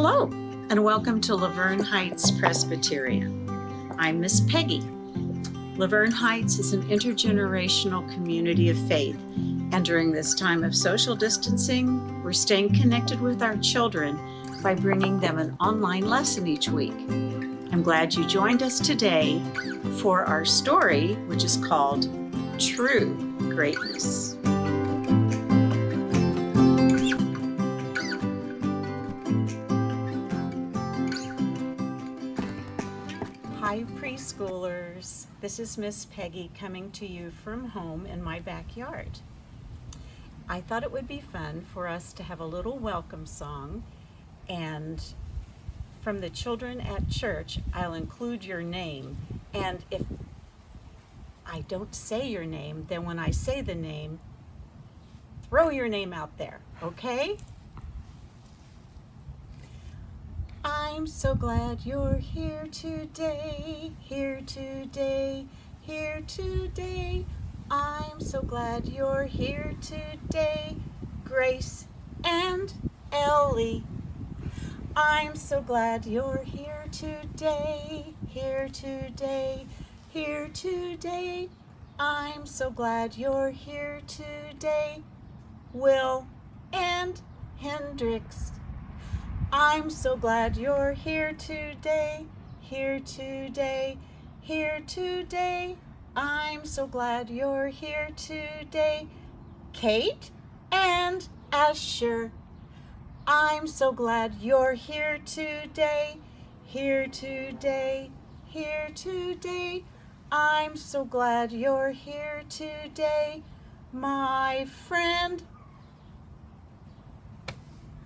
Hello, and welcome to Laverne Heights Presbyterian. I'm Miss Peggy. Laverne Heights is an intergenerational community of faith, and during this time of social distancing, we're staying connected with our children by bringing them an online lesson each week. I'm glad you joined us today for our story, which is called True Greatness. Hi preschoolers, this is Miss Peggy coming to you from home in my backyard. I thought it would be fun for us to have a little welcome song, and from the children at church I'll include your name, and if I don't say your name, then when I say the name, throw your name out there, okay? I'm so glad you're here today, here today, here today. I'm so glad you're here today, Grace and Ellie. I'm so glad you're here today, here today, here today. I'm so glad you're here today, Will and Hendrix. I'm so glad you're here today, here today, here today. I'm so glad you're here today, Kate and Asher. I'm so glad you're here today, here today, here today. I'm so glad you're here today, my friend.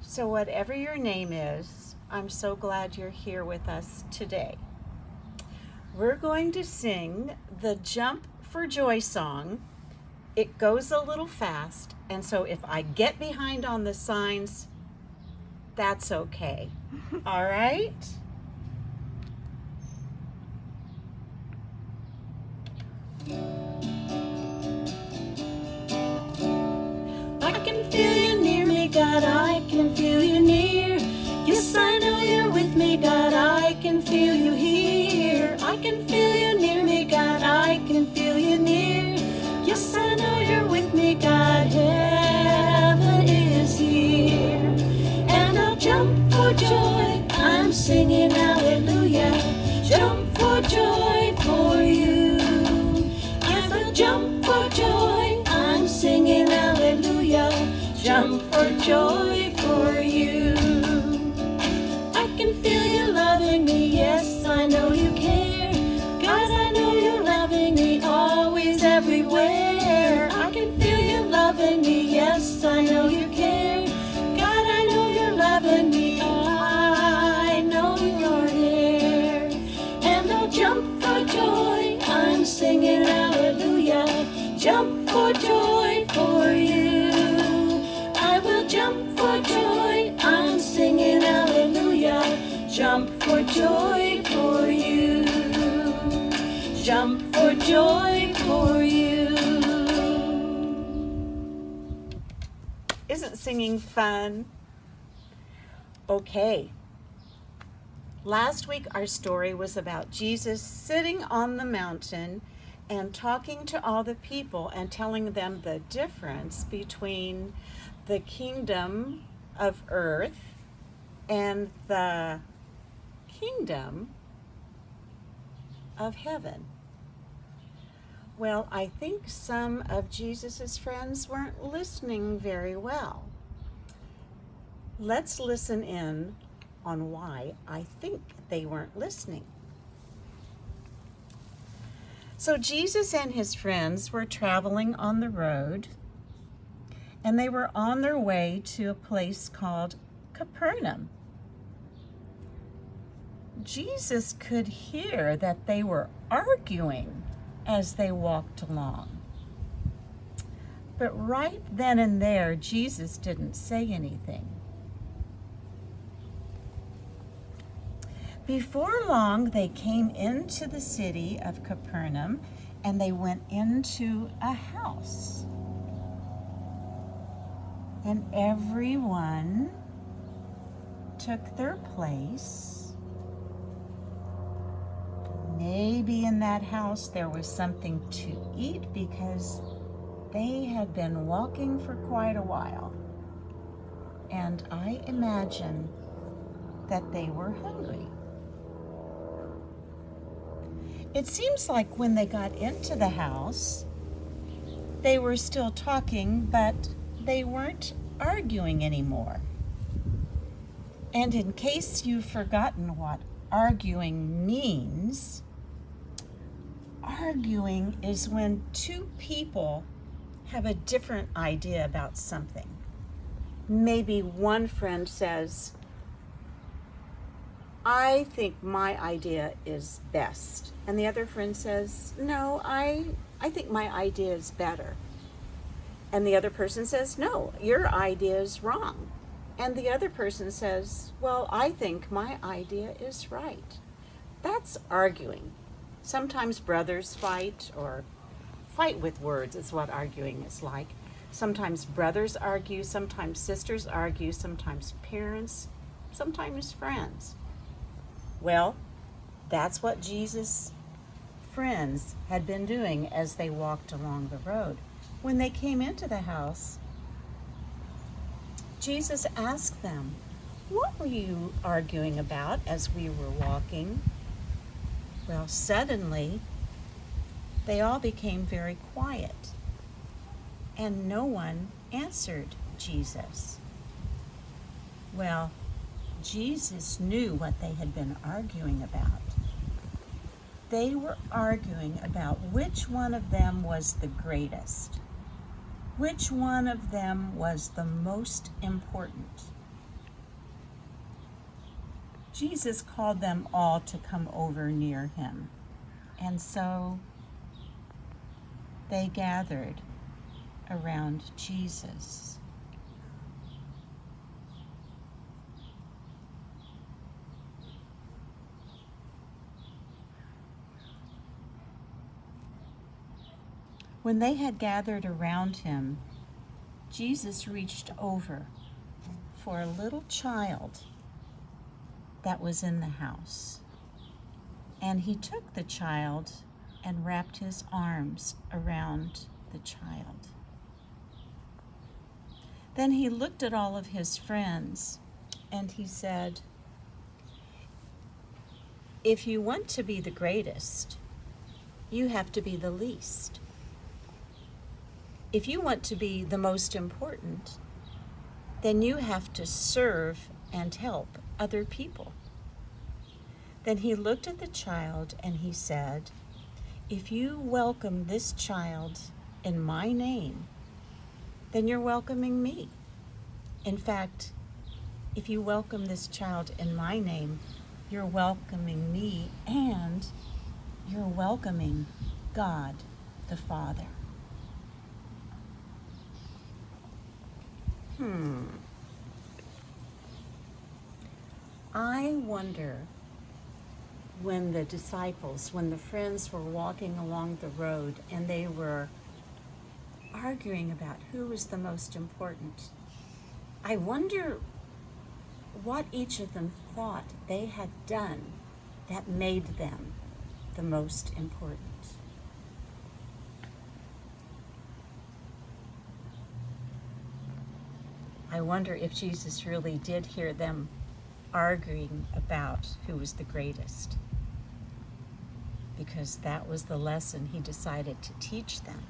So whatever your name is, I'm so glad you're here with us today. We're going to sing the Jump for Joy song. It goes a little fast, and so if I get behind on the signs, that's okay. All right? I can feel you near me, God, I can feel you near. Yes, I know you're with me, God, I can feel you here. I can feel you near me, God, I can feel you near. Yes, I know you're with me, God, heaven is here. And I'll jump for joy, I'm singing Alleluia. Jump for joy for you. As I jump for joy, I'm singing Alleluia. Jump for joy for you. I can feel you loving me, yes, I know you care. God, I know you're loving me, always, everywhere. I can feel you loving me, yes, I know you care. God, I know you're loving me, I know you're there. And I'll jump for joy, I'm singing Alleluia. Jump for joy for you. I will jump for joy, I'm singing Alleluia. Jump for joy for you. Jump for joy for you. Isn't singing fun? Okay. Last week our story was about Jesus sitting on the mountain and talking to all the people and telling them the difference between the kingdom of earth and the kingdom of heaven. Well, I think some of Jesus's friends weren't listening very well. Let's listen in on why I think they weren't listening. So Jesus and his friends were traveling on the road, and they were on their way to a place called Capernaum. Jesus could hear that they were arguing as they walked along. But right then and there, Jesus didn't say anything. Before long, they came into the city of Capernaum, and they went into a house. And everyone took their place. Maybe in that house there was something to eat because they had been walking for quite a while. And I imagine that they were hungry. It seems like when they got into the house, they were still talking, but they weren't arguing anymore. And in case you've forgotten what arguing means, arguing is when two people have a different idea about something. Maybe one friend says, I think my idea is best. And the other friend says, no, I think my idea is better. And the other person says, no, your idea is wrong. And the other person says, well, I think my idea is right. That's arguing. Sometimes brothers fight, or fight with words is what arguing is like. Sometimes brothers argue, sometimes sisters argue, sometimes parents, sometimes friends. Well, that's what Jesus' friends had been doing as they walked along the road. When they came into the house, Jesus asked them, what were you arguing about as we were walking? Well, suddenly, they all became very quiet, and no one answered Jesus. Well, Jesus knew what they had been arguing about. They were arguing about which one of them was the greatest, which one of them was the most important. Jesus called them all to come over near him, and so they gathered around Jesus. When they had gathered around him, Jesus reached over for a little child that was in the house. And he took the child and wrapped his arms around the child. Then he looked at all of his friends and he said, if you want to be the greatest, you have to be the least. If you want to be the most important, then you have to serve and help other people. Then he looked at the child and he said, if you welcome this child in my name, then you're welcoming me. In fact, if you welcome this child in my name, you're welcoming me and you're welcoming God the Father. I wonder when the disciples, when the friends were walking along the road and they were arguing about who was the most important, I wonder what each of them thought they had done that made them the most important. I wonder if Jesus really did hear them arguing about who was the greatest, because that was the lesson he decided to teach them.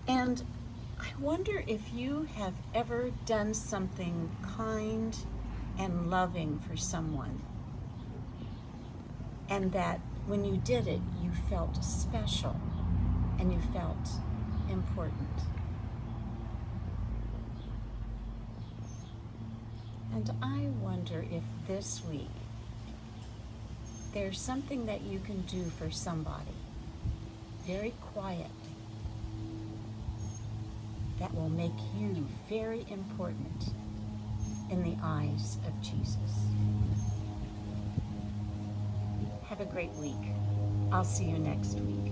And I wonder if you have ever done something kind and loving for someone, and that when you did it, you felt special and you felt important. And I wonder if this week there's something that you can do for somebody very quietly that will make you very important in the eyes of Jesus. Have a great week. I'll see you next week.